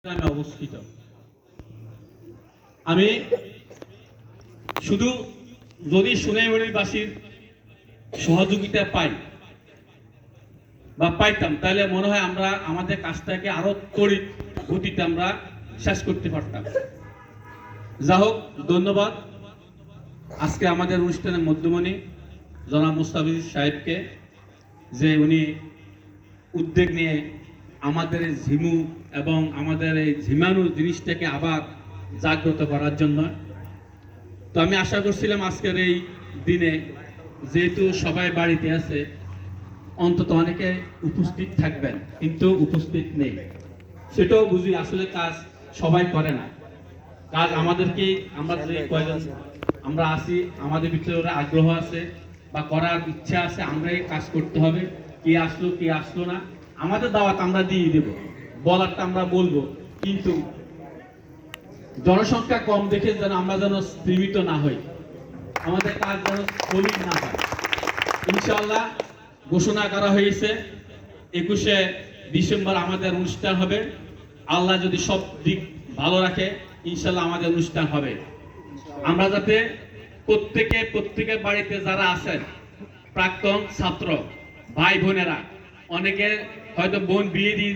গ্রামে অবস্থিত। আমি শুধু যদি সোনাইমুড়িবাসীর সহযোগিতা পাই বা পাইতাম তাহলে মনে হয় আমরা আমাদের কাজটাকে আরো তড়িৎ গতিতে আমরা শেষ করতে পারতাম। যা হোক, ধন্যবাদ আজকে আমাদের অনুষ্ঠানের মধ্যমণি জনাব মুস্তাফিজ সাহেবকে, যে উনি উদ্যোগ নিয়ে আমাদের এই ঝিমু এবং আমাদের এই ঝিমানু জিনিসটাকে আবার জাগ্রত করার জন্য। তো আমি আশা করছিলাম আজকের এই দিনে যেহেতু সবাই বাড়িতে আছে অন্তত অনেকে উপস্থিত থাকবেন, কিন্তু উপস্থিত নেই। সেটাও বুঝি, আসলে কাজ সবাই করে না। কাজ আমাদেরকে, আমরা যে কয়জন আমরা আছি, আমাদের ভিতরে আগ্রহ আছে বা করার ইচ্ছা আছে, আমরাই কাজ করতে হবে। কি আসলো কি আসলো না, আমাদের দাওয়াত আমরা দিয়ে দেব, বলারটা আমরা বলবো, কিন্তু জনসংখ্যা কম দেখে যেন আমরা যেন স্থিমিত না হই, আমাদের কাজ যেন স্থগিত না হয়। ইনশাআল্লাহ ঘোষণা করা হয়েছে 21শে ডিসেম্বর আমাদের অনুষ্ঠান হবে। আল্লাহ যদি সব দিক ভালো রাখে ইনশাআল্লাহ আমাদের অনুষ্ঠান হবে। আমরা যাতে প্রত্যেকের বাড়িতে যারা আছেন প্রাক্তন ছাত্র ভাই বোনেরা, অনেকে হয়তো বোন বিয়ে দিয়ে